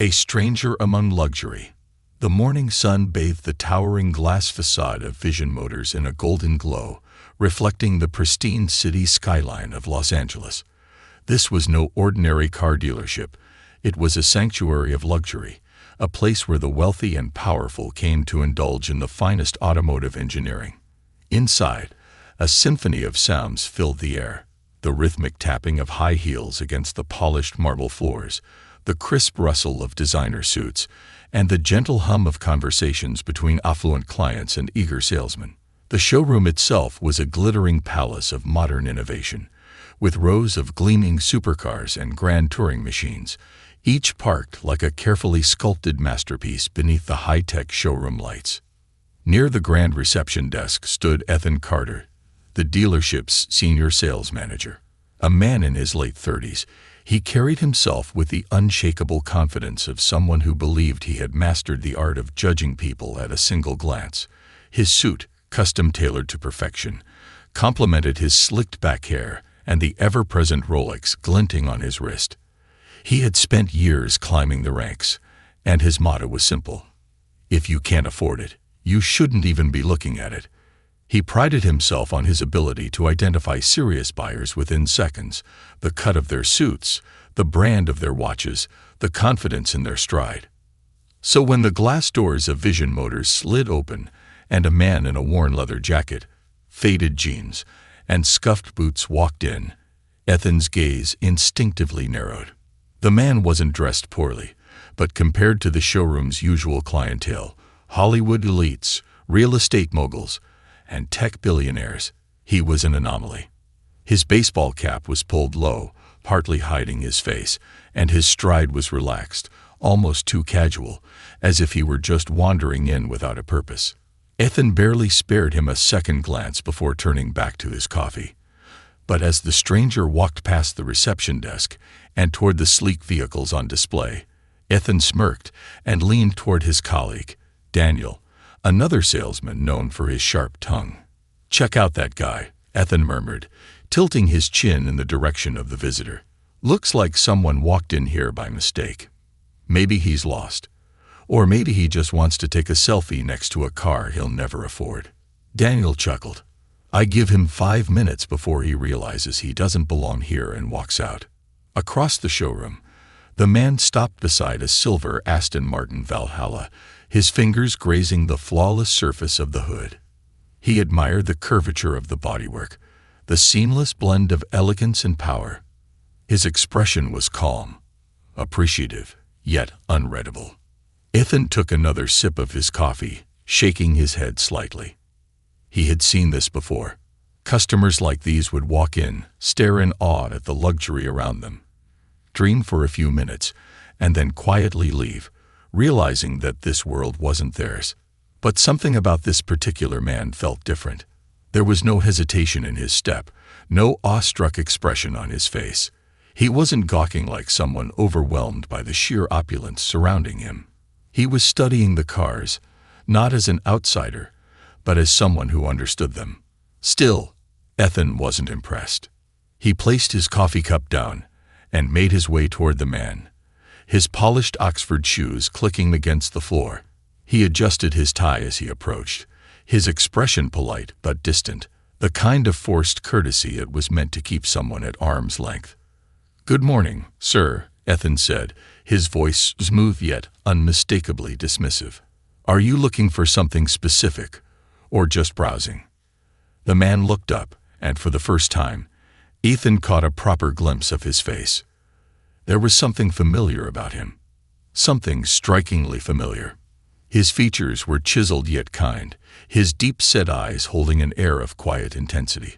A stranger among luxury. The morning sun bathed the towering glass facade of Vision Motors in a golden glow, reflecting the pristine city skyline of Los Angeles. This was no ordinary car dealership. It was a sanctuary of luxury, a place where the wealthy and powerful came to indulge in the finest automotive engineering. Inside, a symphony of sounds filled the air, the rhythmic tapping of high heels against the polished marble floors, the crisp rustle of designer suits, and the gentle hum of conversations between affluent clients and eager salesmen. The showroom itself was a glittering palace of modern innovation, with rows of gleaming supercars and grand touring machines, each parked like a carefully sculpted masterpiece beneath the high-tech showroom lights. Near the grand reception desk stood Ethan Carter, the dealership's senior sales manager. A man in his late 30s, he carried himself with the unshakable confidence of someone who believed he had mastered the art of judging people at a single glance. His suit, custom-tailored to perfection, complemented his slicked-back hair and the ever-present Rolex glinting on his wrist. He had spent years climbing the ranks, and his motto was simple: if you can't afford it, you shouldn't even be looking at it. He prided himself on his ability to identify serious buyers within seconds, the cut of their suits, the brand of their watches, the confidence in their stride. So when the glass doors of Vision Motors slid open and a man in a worn leather jacket, faded jeans, and scuffed boots walked in, Ethan's gaze instinctively narrowed. The man wasn't dressed poorly, but compared to the showroom's usual clientele, Hollywood elites, real estate moguls, and tech billionaires, he was an anomaly. His baseball cap was pulled low, partly hiding his face, and his stride was relaxed, almost too casual, as if he were just wandering in without a purpose. Ethan barely spared him a second glance before turning back to his coffee. But as the stranger walked past the reception desk and toward the sleek vehicles on display, Ethan smirked and leaned toward his colleague, Daniel, another salesman known for his sharp tongue. "Check out that guy," Ethan murmured, tilting his chin in the direction of the visitor. "Looks like someone walked in here by mistake. Maybe he's lost. Or maybe he just wants to take a selfie next to a car he'll never afford." Daniel chuckled. "I give him 5 minutes before he realizes he doesn't belong here and walks out." Across the showroom, the man stopped beside a silver Aston Martin Valhalla, his fingers grazing the flawless surface of the hood. He admired the curvature of the bodywork, the seamless blend of elegance and power. His expression was calm, appreciative, yet unreadable. Ethan took another sip of his coffee, shaking his head slightly. He had seen this before. Customers like these would walk in, stare in awe at the luxury around them, dream for a few minutes, and then quietly leave, realizing that this world wasn't theirs. But something about this particular man felt different. There was no hesitation in his step, no awestruck expression on his face. He wasn't gawking like someone overwhelmed by the sheer opulence surrounding him. He was studying the cars, not as an outsider, but as someone who understood them. Still, Ethan wasn't impressed. He placed his coffee cup down and made his way toward the man, his polished Oxford shoes clicking against the floor. He adjusted his tie as he approached, his expression polite but distant, the kind of forced courtesy it was meant to keep someone at arm's length. "Good morning, sir," Ethan said, his voice smooth yet unmistakably dismissive. "Are you looking for something specific, or just browsing?" The man looked up, and for the first time, Ethan caught a proper glimpse of his face. There was something familiar about him, something strikingly familiar. His features were chiseled yet kind, his deep-set eyes holding an air of quiet intensity.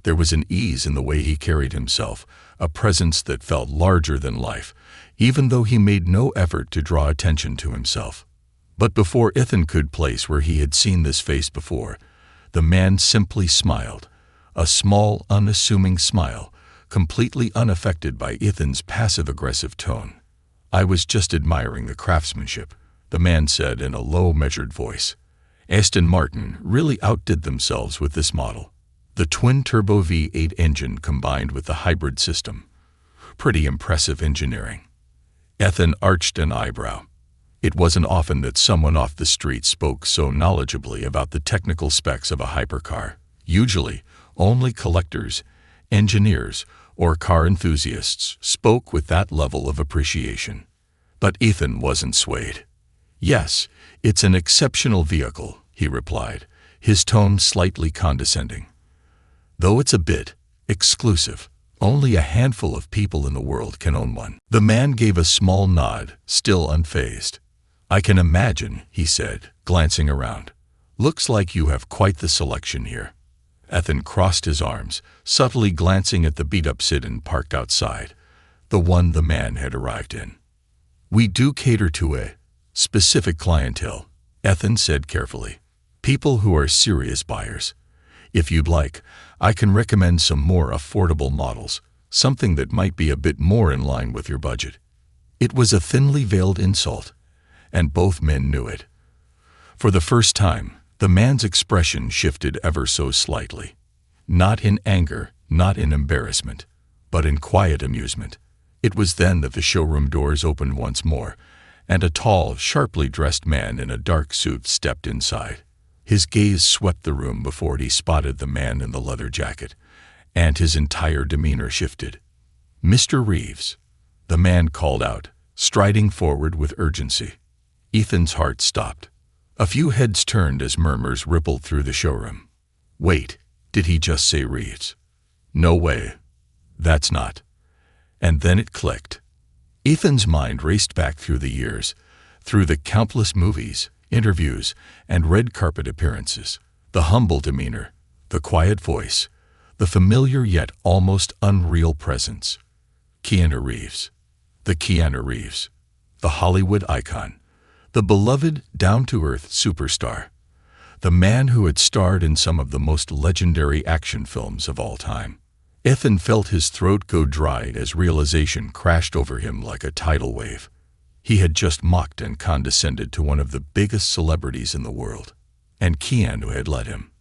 There was an ease in the way he carried himself, a presence that felt larger than life, even though he made no effort to draw attention to himself. But before Ethan could place where he had seen this face before, the man simply smiled, a small, unassuming smile, completely unaffected by Ethan's passive-aggressive tone. "I was just admiring the craftsmanship," the man said in a low, measured voice. Aston Martin really outdid themselves with this model. The twin-turbo V8 engine combined with the hybrid system. Pretty impressive engineering. Ethan arched an eyebrow. It wasn't often that someone off the street spoke so knowledgeably about the technical specs of a hypercar. Usually, only collectors, engineers, or car enthusiasts spoke with that level of appreciation. But Ethan wasn't swayed. "Yes, it's an exceptional vehicle," he replied, his tone slightly condescending. "Though it's a bit exclusive. Only a handful of people in the world can own one." The man gave a small nod, still unfazed. "I can imagine," he said, glancing around. "Looks like you have quite the selection here." Ethan crossed his arms, subtly glancing at the beat-up sedan parked outside, the one the man had arrived in. "We do cater to a specific clientele," Ethan said carefully. "People who are serious buyers. If you'd like, I can recommend some more affordable models, something that might be a bit more in line with your budget." It was a thinly veiled insult, and both men knew it. For the first time, the man's expression shifted ever so slightly. Not in anger, not in embarrassment, but in quiet amusement. It was then that the showroom doors opened once more, and a tall, sharply dressed man in a dark suit stepped inside. His gaze swept the room before he spotted the man in the leather jacket, and his entire demeanor shifted. "Mr. Reeves," the man called out, striding forward with urgency. Ethan's heart stopped. A few heads turned as murmurs rippled through the showroom. "Wait, did he just say Reeves? No way. That's not." And then it clicked. Ethan's mind raced back through the years, through the countless movies, interviews, and red carpet appearances. The humble demeanor, the quiet voice, the familiar yet almost unreal presence. Keanu Reeves. The Keanu Reeves. The Hollywood icon. The beloved, down-to-earth superstar. The man who had starred in some of the most legendary action films of all time. Ethan felt his throat go dry as realization crashed over him like a tidal wave. He had just mocked and condescended to one of the biggest celebrities in the world, and Keanu had let him.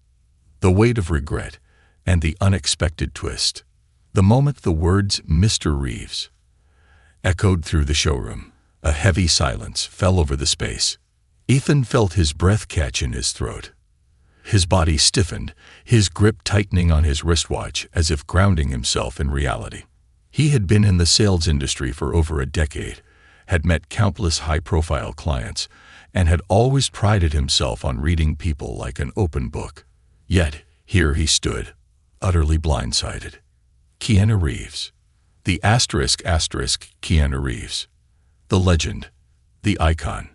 The weight of regret, and the unexpected twist. The moment the words "Mr. Reeves" echoed through the showroom, a heavy silence fell over the space. Ethan felt his breath catch in his throat. His body stiffened, his grip tightening on his wristwatch as if grounding himself in reality. He had been in the sales industry for over a decade, had met countless high-profile clients, and had always prided himself on reading people like an open book. Yet, here he stood, utterly blindsided. Keanu Reeves. The asterisk Keanu Reeves. The legend. The icon.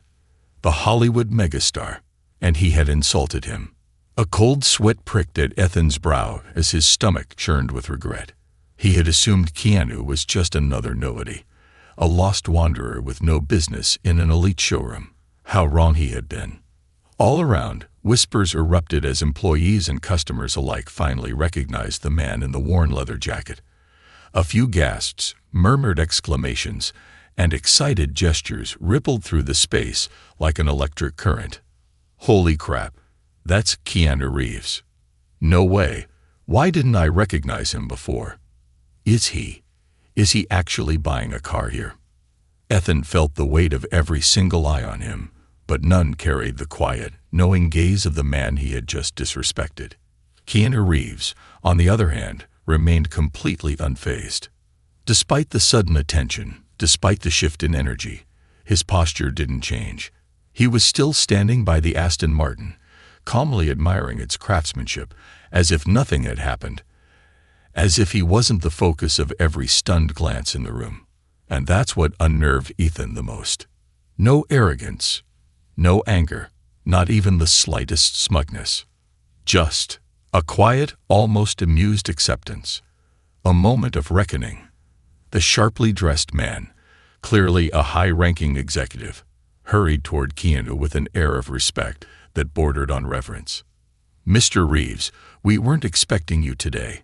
The Hollywood megastar. And he had insulted him. A cold sweat pricked at Ethan's brow as his stomach churned with regret. He had assumed Keanu was just another nobody, a lost wanderer with no business in an elite showroom. How wrong he had been. All around, whispers erupted as employees and customers alike finally recognized the man in the worn leather jacket. A few gasps, murmured exclamations, and excited gestures rippled through the space like an electric current. "Holy crap, that's Keanu Reeves. No way, why didn't I recognize him before? Is he actually buying a car here?" Ethan felt the weight of every single eye on him, but none carried the quiet, knowing gaze of the man he had just disrespected. Keanu Reeves, on the other hand, remained completely unfazed. Despite the sudden attention, despite the shift in energy, his posture didn't change. He was still standing by the Aston Martin, calmly admiring its craftsmanship, as if nothing had happened, as if he wasn't the focus of every stunned glance in the room. And that's what unnerved Ethan the most. No arrogance, no anger, not even the slightest smugness. Just a quiet, almost amused acceptance. A moment of reckoning. The sharply dressed man, clearly a high-ranking executive, hurried toward Keanu with an air of respect that bordered on reverence. "Mr. Reeves, we weren't expecting you today,"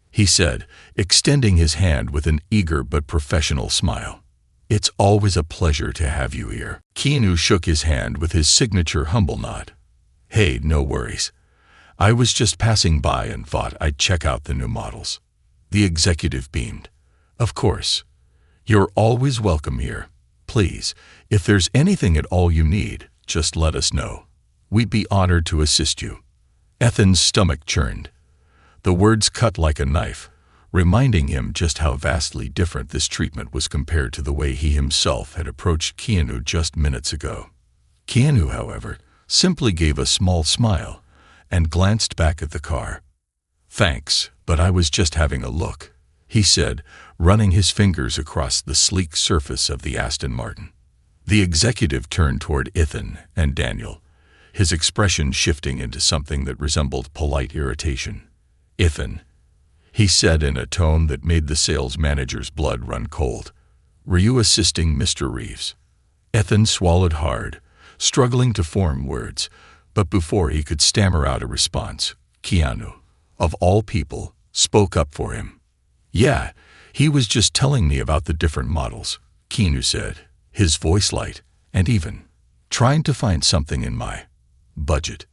he said, extending his hand with an eager but professional smile. "It's always a pleasure to have you here." Keanu shook his hand with his signature humble nod. "Hey, no worries. I was just passing by and thought I'd check out the new models." The executive beamed. "Of course. You're always welcome here. Please, if there's anything at all you need, just let us know. We'd be honored to assist you." Ethan's stomach churned. The words cut like a knife, reminding him just how vastly different this treatment was compared to the way he himself had approached Keanu just minutes ago. Keanu, however, simply gave a small smile and glanced back at the car. "Thanks, but I was just having a look," he said, running his fingers across the sleek surface of the Aston Martin. The executive turned toward Ethan and Daniel, his expression shifting into something that resembled polite irritation. "Ethan," he said in a tone that made the sales manager's blood run cold, "were you assisting Mr. Reeves?" Ethan swallowed hard, struggling to form words, but before he could stammer out a response, Keanu, of all people, spoke up for him. "Yeah, he was just telling me about the different models," Keanu said, his voice light and even, "trying to find something in my budget."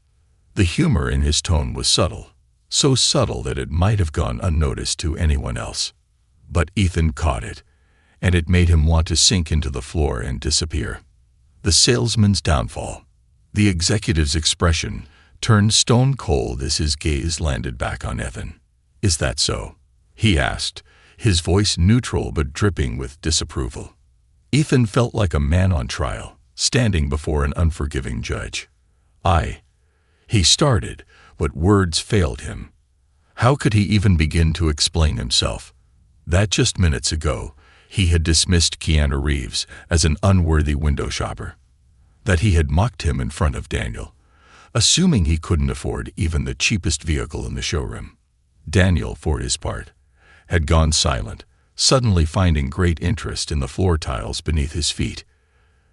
The humor in his tone was subtle, so subtle that it might have gone unnoticed to anyone else. But Ethan caught it, and it made him want to sink into the floor and disappear. The salesman's downfall. The executive's expression turned stone cold as his gaze landed back on Ethan. "Is that so?" he asked, his voice neutral but dripping with disapproval. Ethan felt like a man on trial, standing before an unforgiving judge. He started, but words failed him. How could he even begin to explain himself? That just minutes ago, he had dismissed Keanu Reeves as an unworthy window shopper. That he had mocked him in front of Daniel, assuming he couldn't afford even the cheapest vehicle in the showroom. Daniel, for his part, had gone silent, suddenly finding great interest in the floor tiles beneath his feet.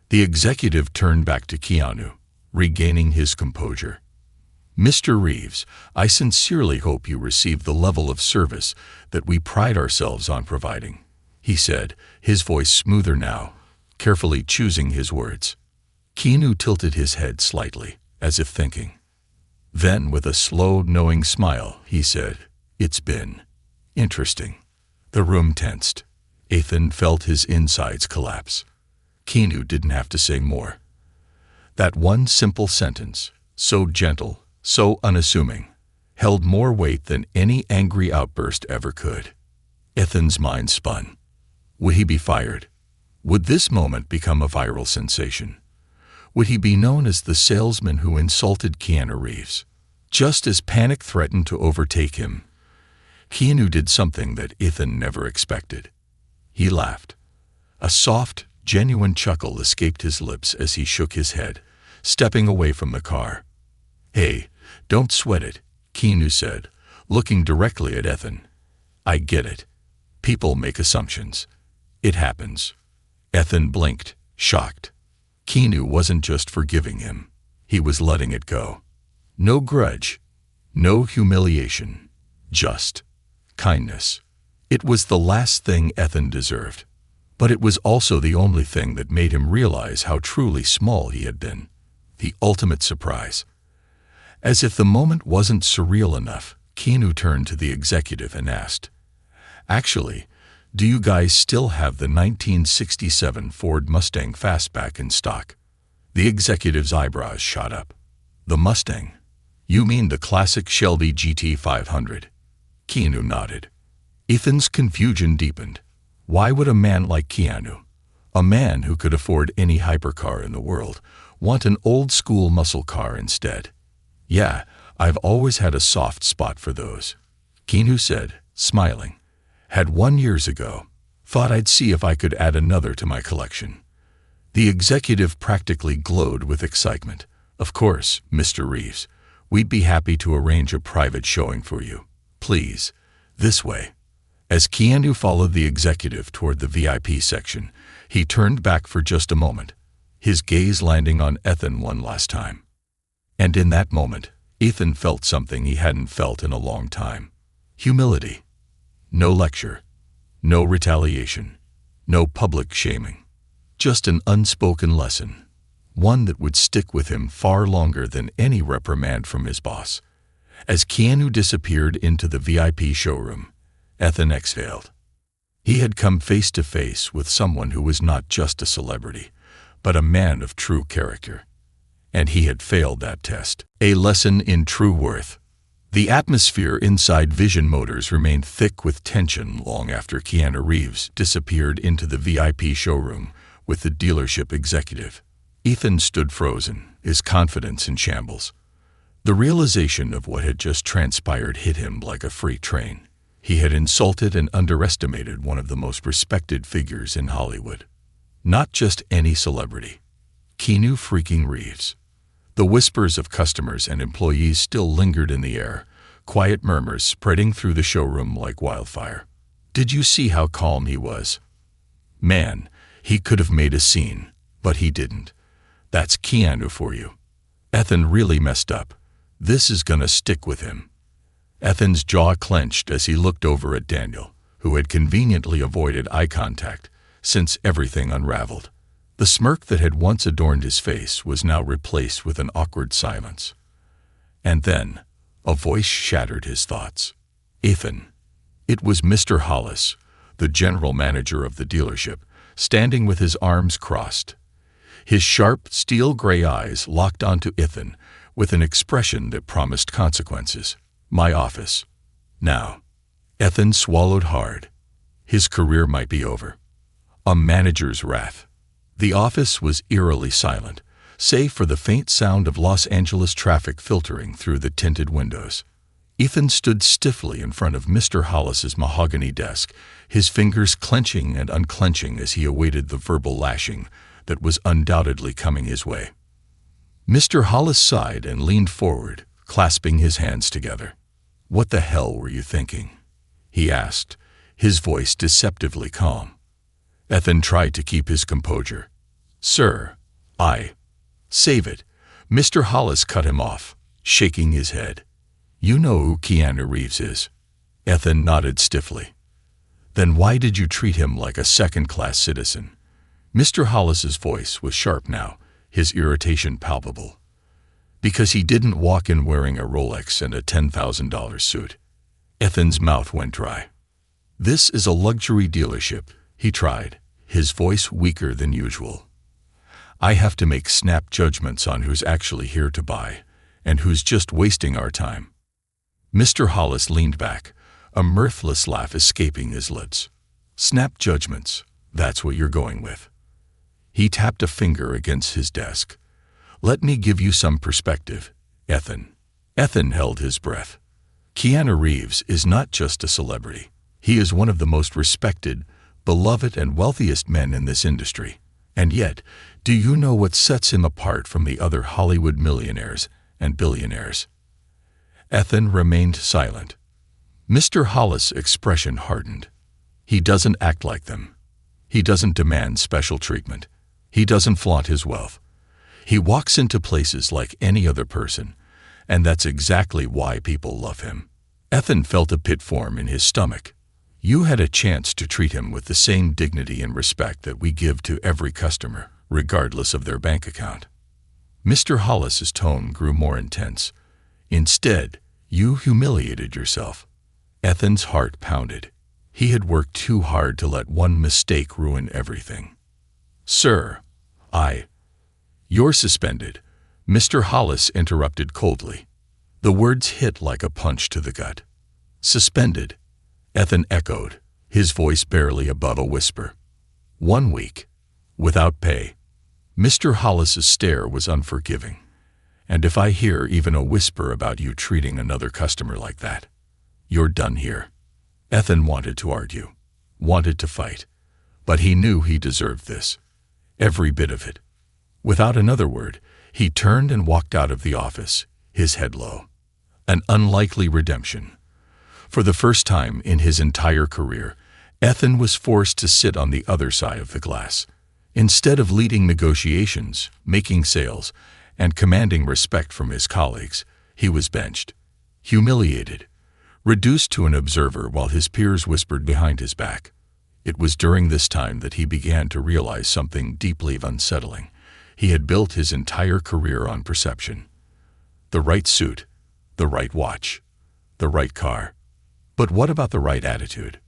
The executive turned back to Keanu, regaining his composure. "Mr. Reeves, I sincerely hope you receive the level of service that we pride ourselves on providing," he said, his voice smoother now, carefully choosing his words. Keanu tilted his head slightly, as if thinking. Then, with a slow, knowing smile, he said, "It's been interesting." The room tensed. Ethan felt his insides collapse. Keanu didn't have to say more. That one simple sentence, so gentle, so unassuming, held more weight than any angry outburst ever could. Ethan's mind spun. Would he be fired? Would this moment become a viral sensation? Would he be known as the salesman who insulted Keanu Reeves? Just as panic threatened to overtake him, Keanu did something that Ethan never expected. He laughed. A soft, genuine chuckle escaped his lips as he shook his head, stepping away from the car. "Hey, don't sweat it," Keanu said, looking directly at Ethan. "I get it. People make assumptions. It happens." Ethan blinked, shocked. Keanu wasn't just forgiving him. He was letting it go. No grudge, no humiliation, just kindness. It was the last thing Ethan deserved, but it was also the only thing that made him realize how truly small he had been. The ultimate surprise. As if the moment wasn't surreal enough, Keanu turned to the executive and asked, "Actually, do you guys still have the 1967 Ford Mustang Fastback in stock?" The executive's eyebrows shot up. "The Mustang? You mean the classic Shelby GT 500? Keanu nodded. Ethan's confusion deepened. Why would a man like Keanu, a man who could afford any hypercar in the world, want an old-school muscle car instead? "Yeah, I've always had a soft spot for those," Keanu said, smiling. "Had one years ago. Thought I'd see if I could add another to my collection." The executive practically glowed with excitement. "Of course, Mr. Reeves. We'd be happy to arrange a private showing for you. Please, this way." As Keanu followed the executive toward the VIP section, he turned back for just a moment, his gaze landing on Ethan one last time. And in that moment, Ethan felt something he hadn't felt in a long time. Humility. No lecture, no retaliation, no public shaming. Just an unspoken lesson, one that would stick with him far longer than any reprimand from his boss. As Keanu disappeared into the VIP showroom, Ethan exhaled. He had come face to face with someone who was not just a celebrity, but a man of true character. And he had failed that test. A lesson in true worth. The atmosphere inside Vision Motors remained thick with tension long after Keanu Reeves disappeared into the VIP showroom with the dealership executive. Ethan stood frozen, his confidence in shambles. The realization of what had just transpired hit him like a freight train. He had insulted and underestimated one of the most respected figures in Hollywood. Not just any celebrity. Keanu freaking Reeves. The whispers of customers and employees still lingered in the air, quiet murmurs spreading through the showroom like wildfire. Did you see how calm he was? Man, he could have made a scene, but he didn't. That's Keanu for you. Ethan really messed up. This is gonna stick with him. Ethan's jaw clenched as he looked over at Daniel, who had conveniently avoided eye contact since everything unraveled. The smirk that had once adorned his face was now replaced with an awkward silence. And then, a voice shattered his thoughts. Ethan. It was Mr. Hollis, the general manager of the dealership, standing with his arms crossed. His sharp, steel-gray eyes locked onto Ethan with an expression that promised consequences. My office. Now. Ethan swallowed hard. His career might be over. A manager's wrath. The office was eerily silent, save for the faint sound of Los Angeles traffic filtering through the tinted windows. Ethan stood stiffly in front of Mr. Hollis's mahogany desk, his fingers clenching and unclenching as he awaited the verbal lashing that was undoubtedly coming his way. Mr. Hollis sighed and leaned forward, clasping his hands together. What the hell were you thinking? He asked, his voice deceptively calm. Ethan tried to keep his composure. Sir, Save it. Mr. Hollis cut him off, shaking his head. You know who Keanu Reeves is. Ethan nodded stiffly. Then why did you treat him like a second-class citizen? Mr. Hollis's voice was sharp now, his irritation palpable. Because he didn't walk in wearing a Rolex and a $10,000 suit. Ethan's mouth went dry. This is a luxury dealership, he tried, his voice weaker than usual. I have to make snap judgments on who's actually here to buy and who's just wasting our time. Mr. Hollis leaned back, a mirthless laugh escaping his lips. Snap judgments, that's what you're going with. He tapped a finger against his desk. Let me give you some perspective, Ethan. Ethan held his breath. Keanu Reeves is not just a celebrity. He is one of the most respected, beloved, and wealthiest men in this industry. And yet, do you know what sets him apart from the other Hollywood millionaires and billionaires? Ethan remained silent. Mr. Hollis' expression hardened. He doesn't act like them. He doesn't demand special treatment. He doesn't flaunt his wealth. He walks into places like any other person, and that's exactly why people love him. Ethan felt a pit form in his stomach. You had a chance to treat him with the same dignity and respect that we give to every customer, regardless of their bank account. Mr. Hollis's tone grew more intense. Instead, you humiliated yourself. Ethan's heart pounded. He had worked too hard to let one mistake ruin everything. Sir, You're suspended, Mr. Hollis interrupted coldly. The words hit like a punch to the gut. Suspended, Ethan echoed, his voice barely above a whisper. 1 week. Without pay. Mr. Hollis's stare was unforgiving. And if I hear even a whisper about you treating another customer like that, you're done here. Ethan wanted to argue, wanted to fight, but he knew he deserved this. Every bit of it. Without another word, he turned and walked out of the office, his head low. An unlikely redemption. For the first time in his entire career, Ethan was forced to sit on the other side of the glass. Instead of leading negotiations, making sales, and commanding respect from his colleagues, he was benched, humiliated, reduced to an observer while his peers whispered behind his back. It was during this time that he began to realize something deeply unsettling. He had built his entire career on perception. The right suit, the right watch, the right car. But what about the right attitude?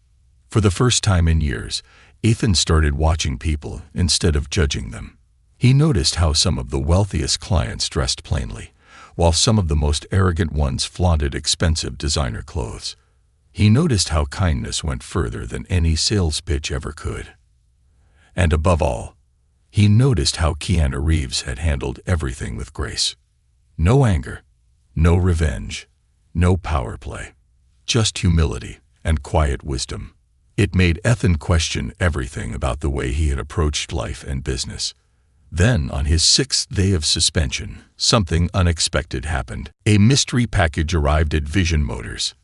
For the first time in years, Ethan started watching people instead of judging them. He noticed how some of the wealthiest clients dressed plainly, while some of the most arrogant ones flaunted expensive designer clothes. He noticed how kindness went further than any sales pitch ever could. And above all, he noticed how Keanu Reeves had handled everything with grace. No anger, no revenge, no power play, just humility and quiet wisdom. It made Ethan question everything about the way he had approached life and business. Then, on his 6th day of suspension, something unexpected happened. A mystery package arrived at Vision Motors.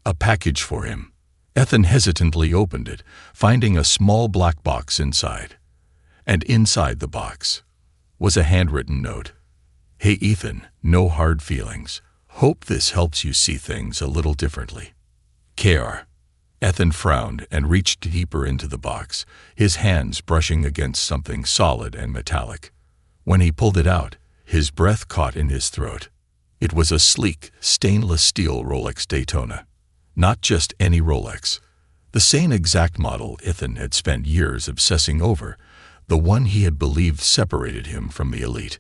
A package for him. Ethan hesitantly opened it, finding a small black box inside. And inside the box was a handwritten note. "Hey Ethan, no hard feelings. Hope this helps you see things a little differently. K.R." Ethan frowned and reached deeper into the box, his hands brushing against something solid and metallic. When he pulled it out, his breath caught in his throat. It was a sleek, stainless steel Rolex Daytona. Not just any Rolex. The same exact model Ethan had spent years obsessing over, the one he had believed separated him from the elite.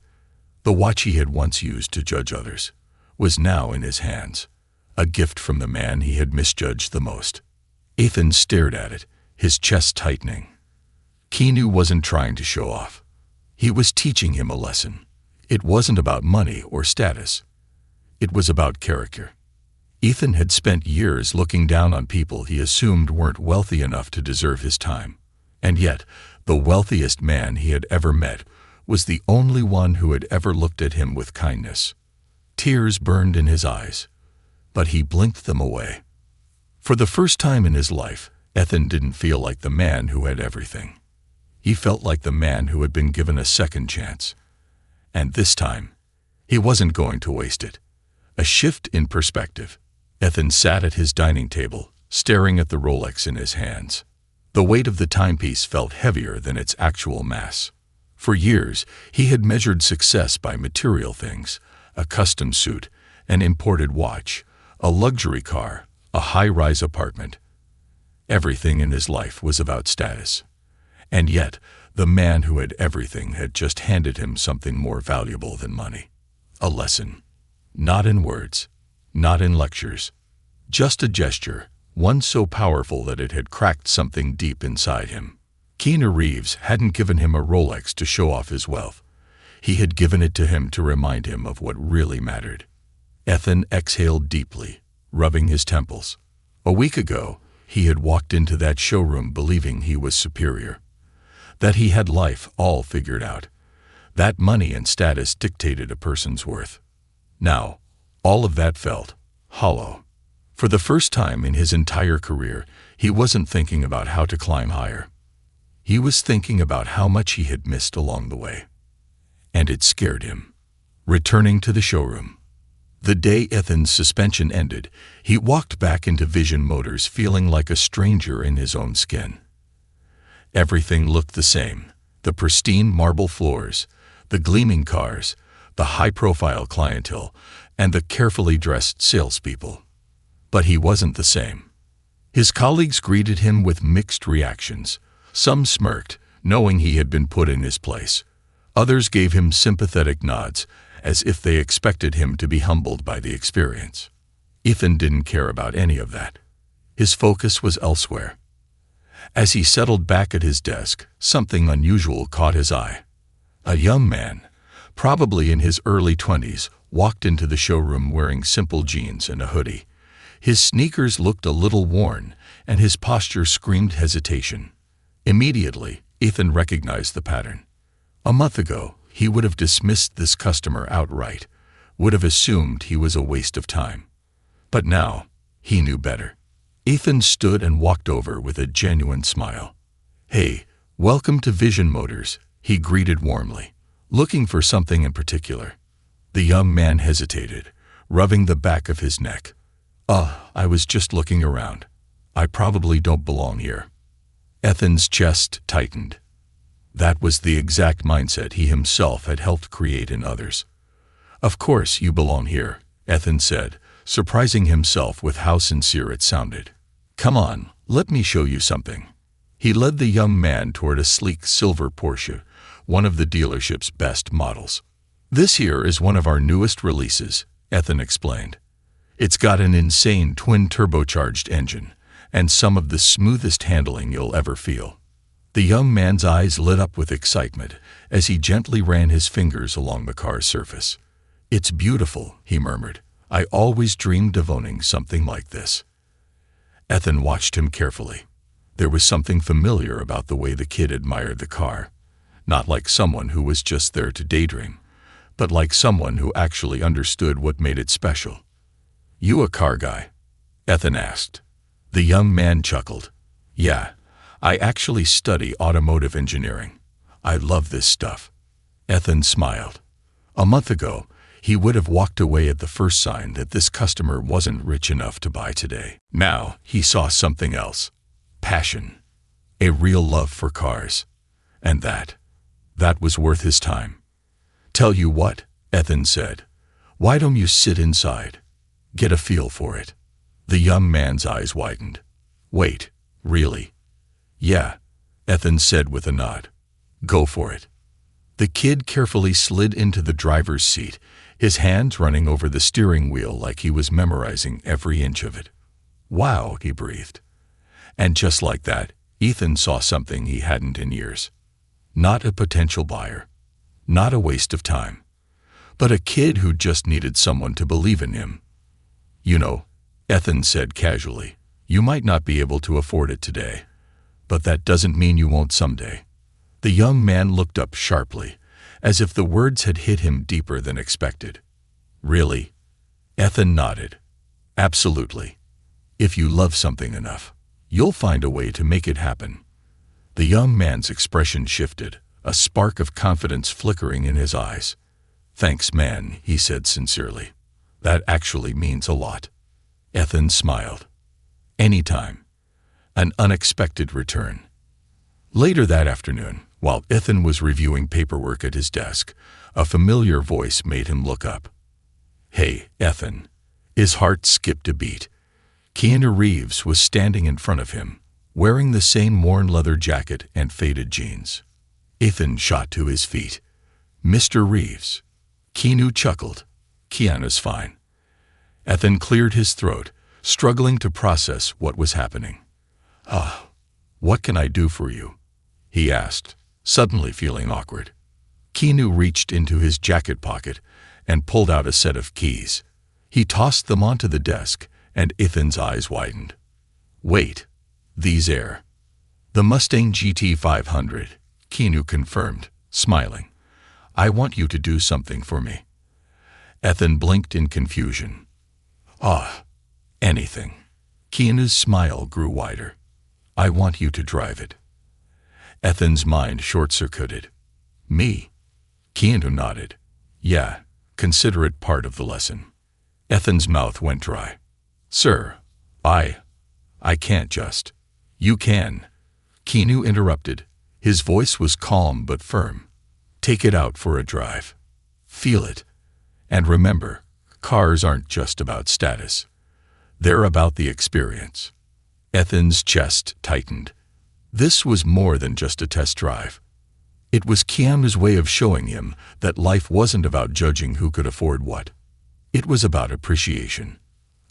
The watch he had once used to judge others was now in his hands, a gift from the man he had misjudged the most. Ethan stared at it, his chest tightening. Keanu wasn't trying to show off. He was teaching him a lesson. It wasn't about money or status. It was about character. Ethan had spent years looking down on people he assumed weren't wealthy enough to deserve his time. And yet, the wealthiest man he had ever met was the only one who had ever looked at him with kindness. Tears burned in his eyes, but he blinked them away. For the first time in his life, Ethan didn't feel like the man who had everything. He felt like the man who had been given a second chance. And this time, he wasn't going to waste it. A shift in perspective. Ethan sat at his dining table, staring at the Rolex in his hands. The weight of the timepiece felt heavier than its actual mass. For years, he had measured success by material things: a custom suit, an imported watch, a luxury car, a high-rise apartment. Everything in his life was about status. And yet, the man who had everything had just handed him something more valuable than money. A lesson. Not in words, not in lectures. Just a gesture, one so powerful that it had cracked something deep inside him. Keanu Reeves hadn't given him a Rolex to show off his wealth. He had given it to him to remind him of what really mattered. Ethan exhaled deeply, rubbing his temples. A week ago, he had walked into that showroom believing he was superior, that he had life all figured out, that money and status dictated a person's worth. Now, all of that felt hollow. For the first time in his entire career, he wasn't thinking about how to climb higher. He was thinking about how much he had missed along the way. And it scared him. Returning to the showroom. The day Ethan's suspension ended, he walked back into Vision Motors feeling like a stranger in his own skin. Everything looked the same: the pristine marble floors, the gleaming cars, the high-profile clientele, and the carefully dressed salespeople. But he wasn't the same. His colleagues greeted him with mixed reactions. Some smirked, knowing he had been put in his place. Others gave him sympathetic nods, as if they expected him to be humbled by the experience. Ethan didn't care about any of that. His focus was elsewhere. As he settled back at his desk, something unusual caught his eye. A young man, probably in his early 20s, walked into the showroom wearing simple jeans and a hoodie. His sneakers looked a little worn, and his posture screamed hesitation. Immediately, Ethan recognized the pattern. A month ago, he would have dismissed this customer outright, would have assumed he was a waste of time. But now, he knew better. Ethan stood and walked over with a genuine smile. "Hey, welcome to Vision Motors," he greeted warmly. "Looking for something in particular?" The young man hesitated, rubbing the back of his neck. I was just looking around. I probably don't belong here." Ethan's chest tightened. That was the exact mindset he himself had helped create in others. "Of course you belong here," Ethan said, surprising himself with how sincere it sounded. "Come on, Let me show you something. He led the young man toward a sleek silver Porsche, one of the dealership's best models. This here is one of our newest releases, Ethan explained. It's got an insane twin-turbocharged engine and some of the smoothest handling you'll ever feel. The young man's eyes lit up with excitement as he gently ran his fingers along the car's surface. "It's beautiful," he murmured. "I always dreamed of owning something like this." Ethan watched him carefully. There was something familiar about the way the kid admired the car. Not like someone who was just there to daydream, but like someone who actually understood what made it special. "You a car guy?" Ethan asked. The young man chuckled. "Yeah, I actually study automotive engineering. I love this stuff." Ethan smiled. A month ago, he would have walked away at the first sign that this customer wasn't rich enough to buy today. Now, he saw something else. Passion. A real love for cars. And that was worth his time. "Tell you what," Ethan said. "Why don't you sit inside? Get a feel for it." The young man's eyes widened. "Wait, really?" "Yeah," Ethan said with a nod. "Go for it." The kid carefully slid into the driver's seat, his hands running over the steering wheel like he was memorizing every inch of it. "Wow," he breathed. And just like that, Ethan saw something he hadn't in years. Not a potential buyer. Not a waste of time. But a kid who just needed someone to believe in him. "You know," Ethan said casually, "you might not be able to afford it today, but that doesn't mean you won't someday." The young man looked up sharply, as if the words had hit him deeper than expected. "Really?" Ethan nodded. "Absolutely. If you love something enough, you'll find a way to make it happen." The young man's expression shifted, a spark of confidence flickering in his eyes. "Thanks, man," he said sincerely. "That actually means a lot." Ethan smiled. "Anytime." An unexpected return. Later that afternoon, while Ethan was reviewing paperwork at his desk, a familiar voice made him look up. "Hey, Ethan." His heart skipped a beat. Keanu Reeves was standing in front of him, wearing the same worn leather jacket and faded jeans. Ethan shot to his feet. "Mr. Reeves." Keanu chuckled. "Keanu's fine." Ethan cleared his throat, struggling to process what was happening. What can I do for you?" he asked, suddenly feeling awkward. Keanu reached into his jacket pocket and pulled out a set of keys. He tossed them onto the desk, and Ethan's eyes widened. "Wait, these are the Mustang GT 500, Keanu confirmed, smiling. "I want you to do something for me." Ethan blinked in confusion. Anything." Keanu's smile grew wider. "I want you to drive it." Ethan's mind short-circuited. "Me?" Keanu nodded. "Yeah, consider it part of the lesson." Ethan's mouth went dry. "Sir, I can't just." "You can." Keanu interrupted. His voice was calm but firm. "Take it out for a drive. Feel it. And remember, cars aren't just about status. They're about the experience." Ethan's chest tightened. This was more than just a test drive. It was Keanu's way of showing him that life wasn't about judging who could afford what. It was about appreciation,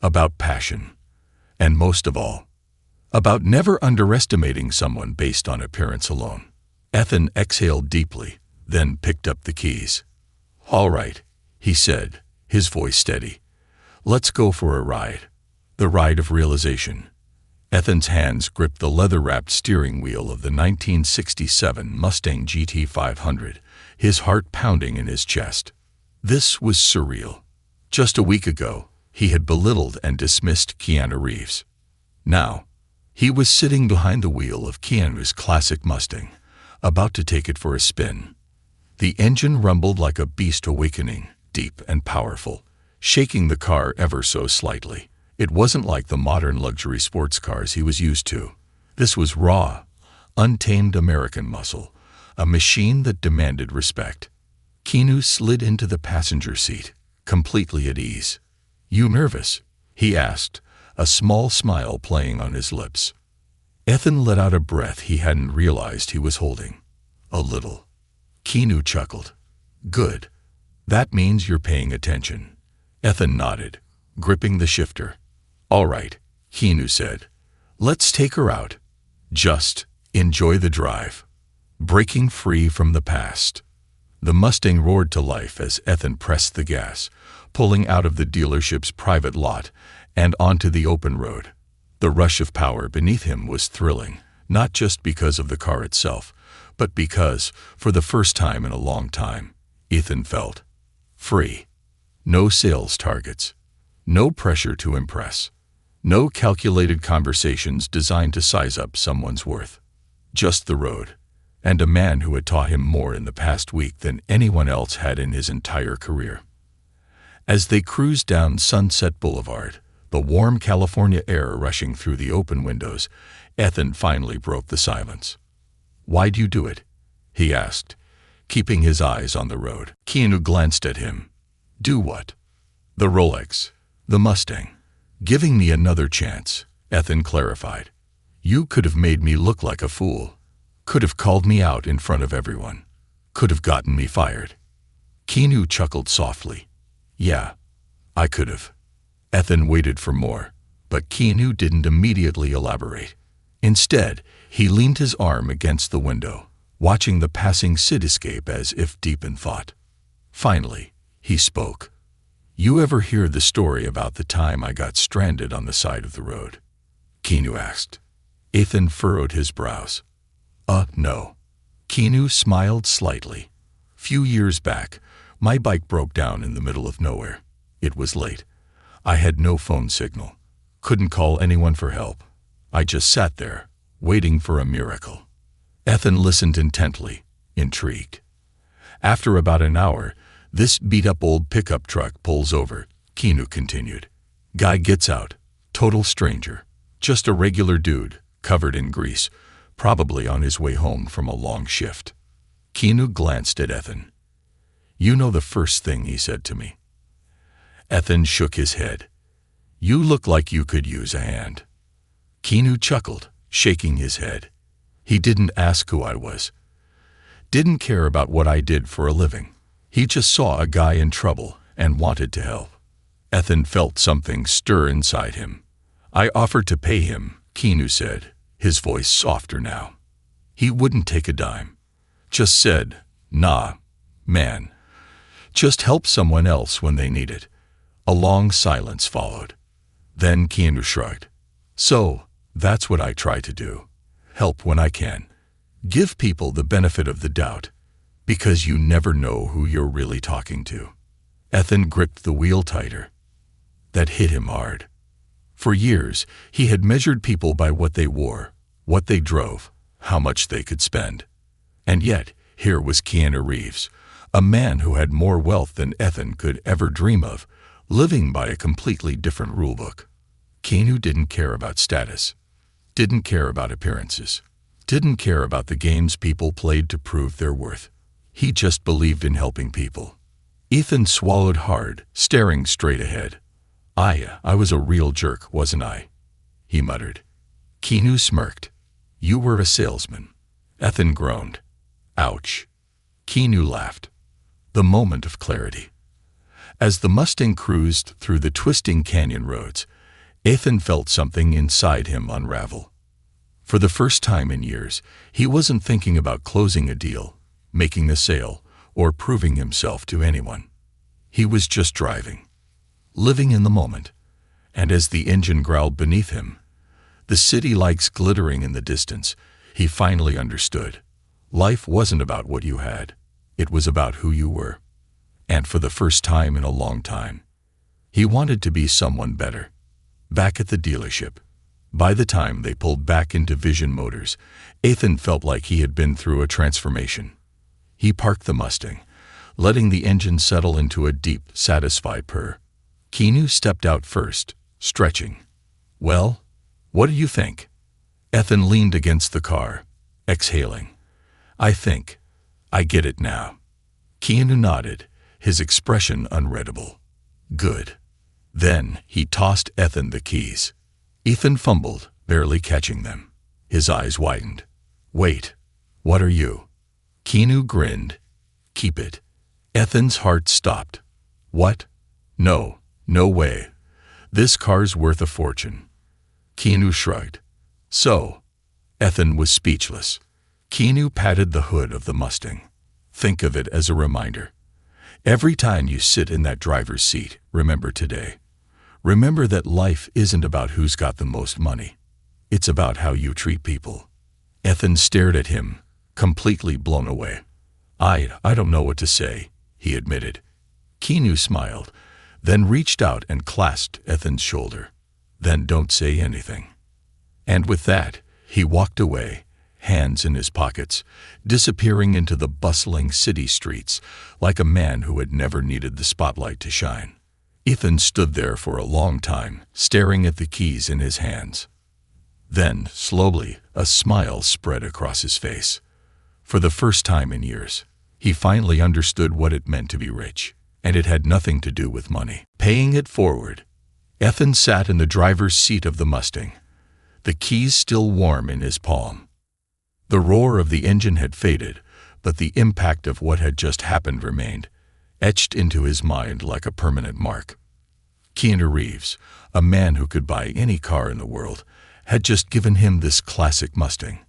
about passion, and most of all, about never underestimating someone based on appearance alone. Ethan exhaled deeply, then picked up the keys. "All right," he said, his voice steady. "Let's go for a ride. The ride of realization." Ethan's hands gripped the leather-wrapped steering wheel of the 1967 Mustang GT 500, his heart pounding in his chest. This was surreal. Just a week ago, he had belittled and dismissed Keanu Reeves. Now, he was sitting behind the wheel of Keanu's classic Mustang, about to take it for a spin. The engine rumbled like a beast awakening, deep and powerful, shaking the car ever so slightly. It wasn't like the modern luxury sports cars he was used to. This was raw, untamed American muscle, a machine that demanded respect. Keanu slid into the passenger seat, completely at ease. "You nervous?" he asked, a small smile playing on his lips. Ethan let out a breath he hadn't realized he was holding. A little. Keanu chuckled. Good. That means you're paying attention. Ethan nodded, gripping the shifter. All right, Keanu said. Let's take her out. Just enjoy the drive. Breaking free from the past. The Mustang roared to life as Ethan pressed the gas, pulling out of the dealership's private lot and onto the open road. The rush of power beneath him was thrilling, not just because of the car itself, but because, for the first time in a long time, Ethan felt free. No sales targets. No pressure to impress. No calculated conversations designed to size up someone's worth. Just the road, and a man who had taught him more in the past week than anyone else had in his entire career. As they cruised down Sunset Boulevard, the warm California air rushing through the open windows, Ethan finally broke the silence. Why'd you do it? He asked, keeping his eyes on the road. Keanu glanced at him. Do what? The Rolex. The Mustang. Giving me another chance, Ethan clarified. You could have made me look like a fool. Could have called me out in front of everyone. Could have gotten me fired. Keanu chuckled softly. Yeah, I could have. Ethan waited for more, but Keanu didn't immediately elaborate. Instead, he leaned his arm against the window, watching the passing cityscape as if deep in thought. Finally, he spoke. You ever hear the story about the time I got stranded on the side of the road? Keanu asked. Ethan furrowed his brows. No. Keanu smiled slightly. Few years back, my bike broke down in the middle of nowhere. It was late. I had no phone signal. Couldn't call anyone for help. I just sat there, waiting for a miracle. Ethan listened intently, intrigued. After about an hour, this beat-up old pickup truck pulls over, Keanu continued. Guy gets out, total stranger. Just a regular dude, covered in grease, probably on his way home from a long shift. Keanu glanced at Ethan. You know the first thing he said to me. Ethan shook his head. You look like you could use a hand. Keanu chuckled, shaking his head. He didn't ask who I was. Didn't care about what I did for a living. He just saw a guy in trouble and wanted to help. Ethan felt something stir inside him. I offered to pay him, Keanu said, his voice softer now. He wouldn't take a dime. Just said, nah, man. Just help someone else when they need it. A long silence followed. Then Keanu shrugged. So, that's what I try to do. Help when I can. Give people the benefit of the doubt, because you never know who you're really talking to. Ethan gripped the wheel tighter. That hit him hard. For years, he had measured people by what they wore, what they drove, how much they could spend. And yet, here was Keanu Reeves, a man who had more wealth than Ethan could ever dream of, living by a completely different rulebook. Keanu didn't care about status, didn't care about appearances, didn't care about the games people played to prove their worth. He just believed in helping people. Ethan swallowed hard, staring straight ahead. I was a real jerk, wasn't I? He muttered. Keanu smirked. You were a salesman. Ethan groaned. Ouch. Keanu laughed. The moment of clarity. As the Mustang cruised through the twisting canyon roads, Ethan felt something inside him unravel. For the first time in years, he wasn't thinking about closing a deal, making a sale, or proving himself to anyone. He was just driving, living in the moment. And as the engine growled beneath him, the city lights glittering in the distance, he finally understood. Life wasn't about what you had. It was about who you were. And for the first time in a long time, he wanted to be someone better. Back at the dealership, by the time they pulled back into Vision Motors, Ethan felt like he had been through a transformation. He parked the Mustang, letting the engine settle into a deep, satisfied purr. Keanu stepped out first, stretching. Well, what do you think? Ethan leaned against the car, exhaling. I get it now. Keanu nodded, his expression unreadable. Good. Then he tossed Ethan the keys. Ethan fumbled, barely catching them. His eyes widened. Wait, what are you? Keanu grinned. Keep it. Ethan's heart stopped. What? No, no way. This car's worth a fortune. Keanu shrugged. So? Ethan was speechless. Keanu patted the hood of the Mustang. Think of it as a reminder. Every time you sit in that driver's seat, remember today. Remember that life isn't about who's got the most money. It's about how you treat people. Ethan stared at him, completely blown away. I don't know what to say, he admitted. Keanu smiled, then reached out and clasped Ethan's shoulder. Then don't say anything. And with that, he walked away, hands in his pockets, disappearing into the bustling city streets like a man who had never needed the spotlight to shine. Ethan stood there for a long time, staring at the keys in his hands. Then, slowly, a smile spread across his face. For the first time in years, he finally understood what it meant to be rich, and it had nothing to do with money. Paying it forward, Ethan sat in the driver's seat of the Mustang, the keys still warm in his palm. The roar of the engine had faded, but the impact of what had just happened remained, etched into his mind like a permanent mark. Keanu Reeves, a man who could buy any car in the world, had just given him this classic Mustang,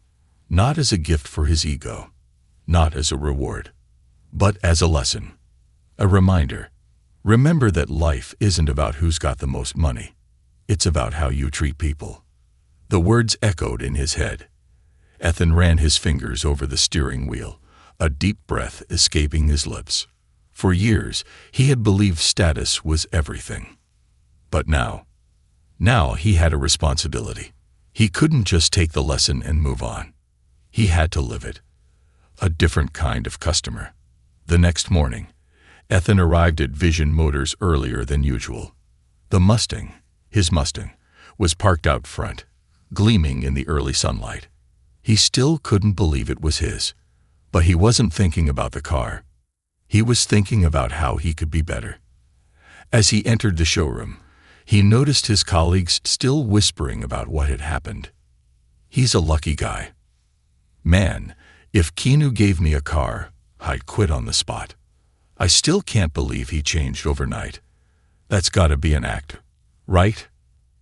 not as a gift for his ego, not as a reward, but as a lesson, a reminder. Remember that life isn't about who's got the most money. It's about how you treat people. The words echoed in his head. Ethan ran his fingers over the steering wheel, a deep breath escaping his lips. For years, he had believed status was everything. But now he had a responsibility. He couldn't just take the lesson and move on. He had to live it. A different kind of customer. The next morning, Ethan arrived at Vision Motors earlier than usual. The Mustang, his Mustang, was parked out front, gleaming in the early sunlight. He still couldn't believe it was his. But he wasn't thinking about the car. He was thinking about how he could be better. As he entered the showroom, he noticed his colleagues still whispering about what had happened. He's a lucky guy. Man, if Keanu gave me a car, I'd quit on the spot. I still can't believe he changed overnight. That's gotta be an act, right?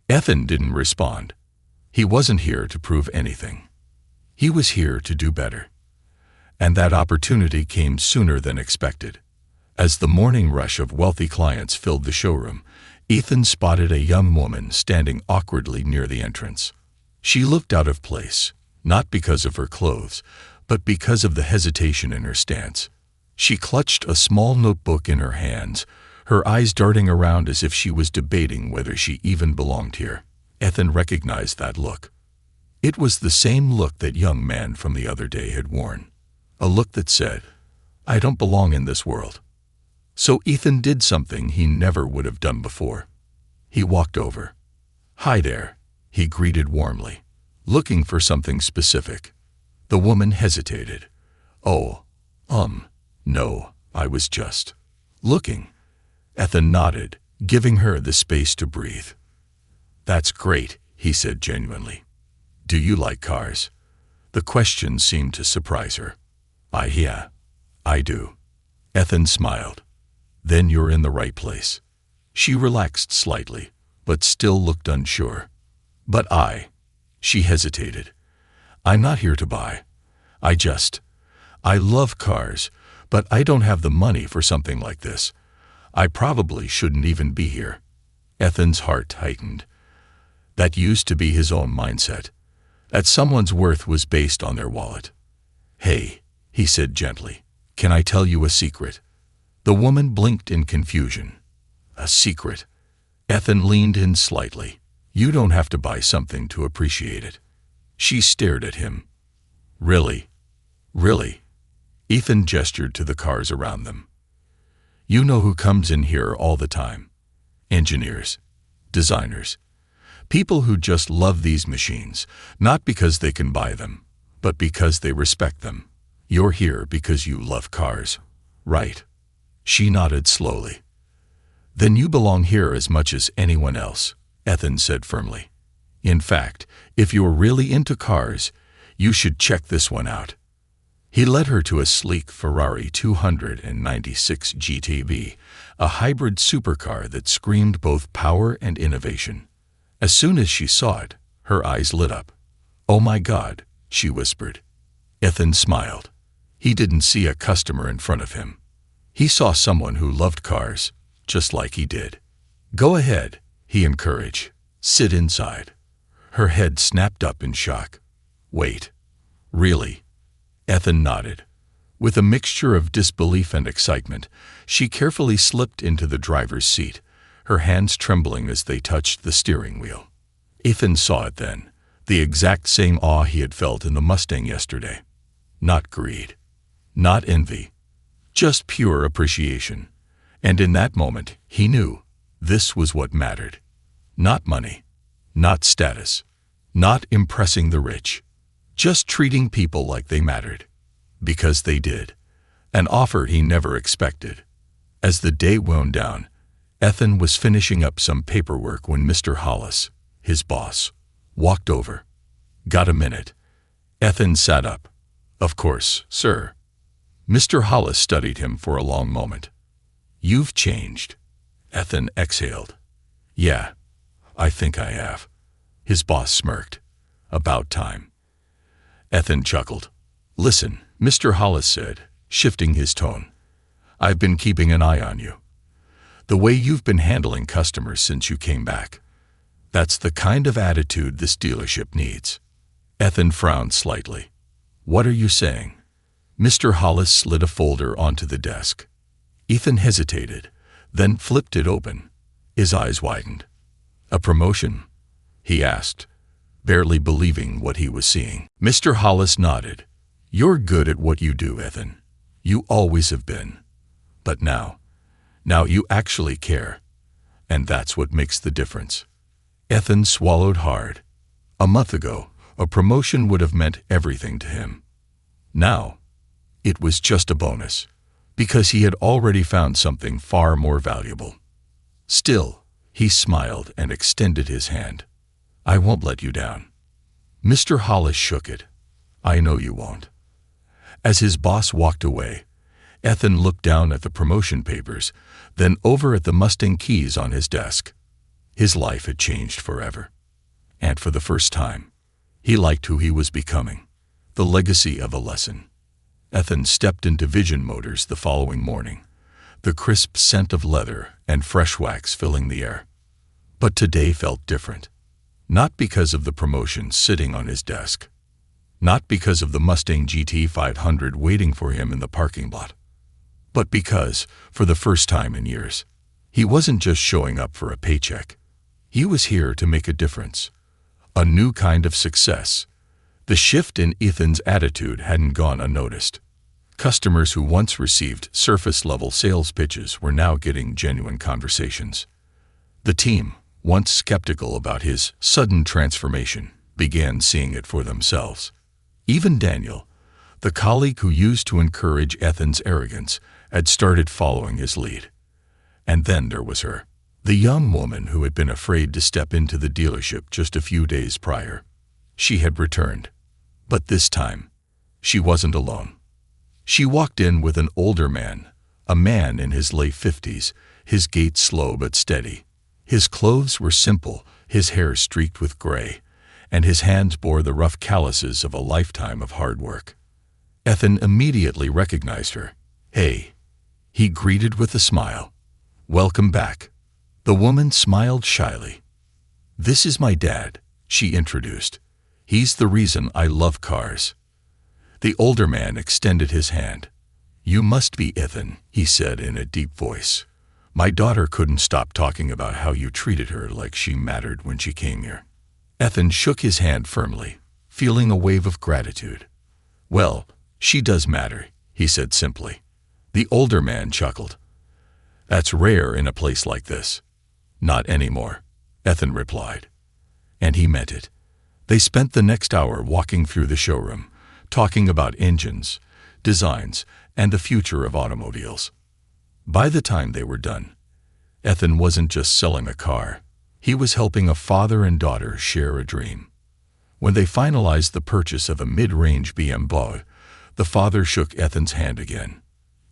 Ethan didn't respond. He wasn't here to prove anything. He was here to do better. And that opportunity came sooner than expected. As the morning rush of wealthy clients filled the showroom, Ethan spotted a young woman standing awkwardly near the entrance. She looked out of place, not because of her clothes, but because of the hesitation in her stance. She clutched a small notebook in her hands, her eyes darting around as if she was debating whether she even belonged here. Ethan recognized that look. It was the same look that young man from the other day had worn. A look that said, I don't belong in this world. So Ethan did something he never would have done before. He walked over. Hi there, he greeted warmly, looking for something specific. The woman hesitated. Oh, no, I was just looking. Ethan nodded, giving her the space to breathe. That's great, he said genuinely. Do you like cars? The question seemed to surprise her. Yeah, I do. Ethan smiled. Then you're in the right place. She relaxed slightly, but still looked unsure. But she hesitated. I'm not here to buy. I love cars, but I don't have the money for something like this. I probably shouldn't even be here. Ethan's heart tightened. That used to be his own mindset, that someone's worth was based on their wallet. Hey, he said gently, can I tell you a secret? The woman blinked in confusion. A secret? Ethan leaned in slightly. You don't have to buy something to appreciate it. She stared at him. Really? Really? Ethan gestured to the cars around them. You know who comes in here all the time? Engineers, designers, people who just love these machines, not because they can buy them, but because they respect them. You're here because you love cars, right? She nodded slowly. Then you belong here as much as anyone else, Ethan said firmly. In fact, if you're really into cars, you should check this one out." He led her to a sleek Ferrari 296 GTB, a hybrid supercar that screamed both power and innovation. As soon as she saw it, her eyes lit up. "Oh my God," she whispered. Ethan smiled. He didn't see a customer in front of him. He saw someone who loved cars, just like he did. "Go ahead," he encouraged. "Sit inside." Her head snapped up in shock. "Wait. Really?" Ethan nodded. With a mixture of disbelief and excitement, she carefully slipped into the driver's seat, her hands trembling as they touched the steering wheel. Ethan saw it then, the exact same awe he had felt in the Mustang yesterday. Not greed. Not envy. Just pure appreciation. And in that moment, he knew this was what mattered. Not money. Not status. Not impressing the rich. Just treating people like they mattered. Because they did. An offer he never expected. As the day wound down, Ethan was finishing up some paperwork when Mr. Hollis, his boss, walked over. "Got a minute?" Ethan sat up. "Of course, sir." Mr. Hollis studied him for a long moment. "You've changed." Ethan exhaled. "Yeah, I think I have." His boss smirked. "About time." Ethan chuckled. "Listen," Mr. Hollis said, shifting his tone. "I've been keeping an eye on you. The way you've been handling customers since you came back. That's the kind of attitude this dealership needs." Ethan frowned slightly. "What are you saying?" Mr. Hollis slid a folder onto the desk. Ethan hesitated, then flipped it open. His eyes widened. "A promotion?" he asked, barely believing what he was seeing. Mr. Hollis nodded. "You're good at what you do, Ethan. You always have been. But now you actually care. And that's what makes the difference." Ethan swallowed hard. A month ago, a promotion would have meant everything to him. Now, it was just a bonus, because he had already found something far more valuable. Still, he smiled and extended his hand. "I won't let you down." Mr. Hollis shook it. "I know you won't." As his boss walked away, Ethan looked down at the promotion papers, then over at the Mustang keys on his desk. His life had changed forever. And for the first time, he liked who he was becoming, the legacy of a lesson. Ethan stepped into Vision Motors the following morning, the crisp scent of leather and fresh wax filling the air. But today felt different. Not because of the promotion sitting on his desk. Not because of the Mustang GT 500 waiting for him in the parking lot. But because, for the first time in years, he wasn't just showing up for a paycheck. He was here to make a difference. A new kind of success. The shift in Ethan's attitude hadn't gone unnoticed. Customers who once received surface-level sales pitches were now getting genuine conversations. The team, once skeptical about his sudden transformation, began seeing it for themselves. Even Daniel, the colleague who used to encourage Ethan's arrogance, had started following his lead. And then there was her, the young woman who had been afraid to step into the dealership just a few days prior. She had returned. But this time, she wasn't alone. She walked in with an older man, a man in his late 50s, his gait slow but steady. His clothes were simple, his hair streaked with gray, and his hands bore the rough calluses of a lifetime of hard work. Ethan immediately recognized her. "Hey," he greeted with a smile. "Welcome back." The woman smiled shyly. "This is my dad," she introduced. "He's the reason I love cars." The older man extended his hand. "You must be Ethan," he said in a deep voice. "My daughter couldn't stop talking about how you treated her like she mattered when she came here." Ethan shook his hand firmly, feeling a wave of gratitude. "Well, she does matter," he said simply. The older man chuckled. "That's rare in a place like this." "Not anymore," Ethan replied. And he meant it. They spent the next hour walking through the showroom, talking about engines, designs, and the future of automobiles. By the time they were done, Ethan wasn't just selling a car. He was helping a father and daughter share a dream. When they finalized the purchase of a mid-range BMW, the father shook Ethan's hand again.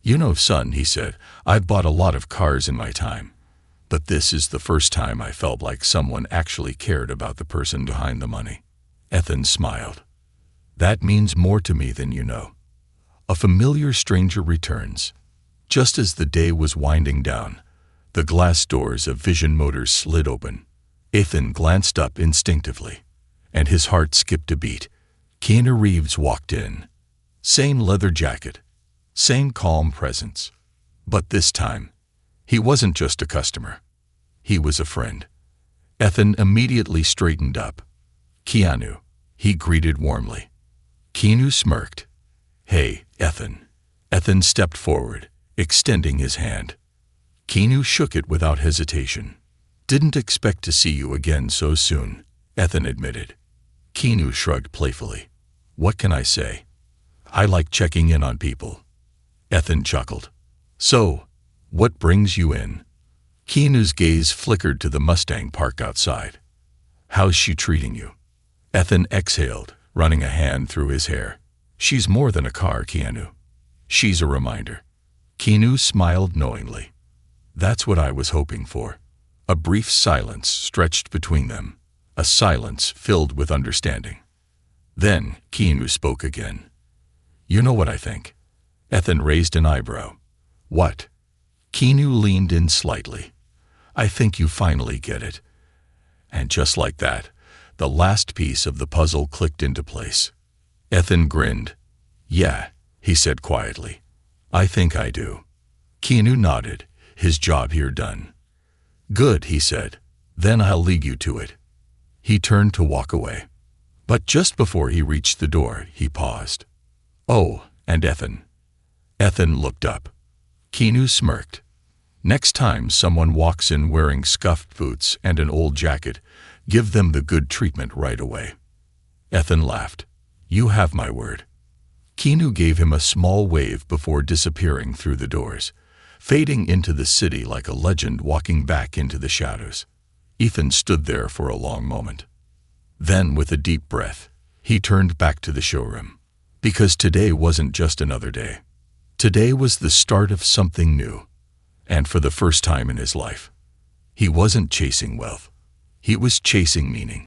"You know, son," he said, "I've bought a lot of cars in my time, but this is the first time I felt like someone actually cared about the person behind the money." Ethan smiled. "That means more to me than you know." A familiar stranger returns. Just as the day was winding down, the glass doors of Vision Motors slid open. Ethan glanced up instinctively, and his heart skipped a beat. Keanu Reeves walked in. Same leather jacket, same calm presence. But this time, he wasn't just a customer. He was a friend. Ethan immediately straightened up. "Keanu," he greeted warmly. Keanu smirked. "Hey, Ethan." Ethan stepped forward, extending his hand. Keanu shook it without hesitation. "Didn't expect to see you again so soon," Ethan admitted. Keanu shrugged playfully. "What can I say? I like checking in on people." Ethan chuckled. "So, what brings you in?" Keanu's gaze flickered to the Mustang parked outside. "How's she treating you?" Ethan exhaled, running a hand through his hair. "She's more than a car, Keanu. She's a reminder." Keanu smiled knowingly. "That's what I was hoping for." A brief silence stretched between them, a silence filled with understanding. Then Keanu spoke again. "You know what I think?" Ethan raised an eyebrow. "What?" Keanu leaned in slightly. "I think you finally get it." And just like that, the last piece of the puzzle clicked into place. Ethan grinned. "Yeah," he said quietly. "I think I do." Keanu nodded, his job here done. "Good," he said. "Then I'll lead you to it." He turned to walk away. But just before he reached the door, he paused. "Oh, and Ethan." Ethan looked up. Keanu smirked. "Next time someone walks in wearing scuffed boots and an old jacket, give them the good treatment right away." Ethan laughed. "You have my word." Keanu gave him a small wave before disappearing through the doors, fading into the city like a legend walking back into the shadows. Ethan stood there for a long moment. Then, with a deep breath, he turned back to the showroom. Because today wasn't just another day. Today was the start of something new. And for the first time in his life, he wasn't chasing wealth. He was chasing meaning.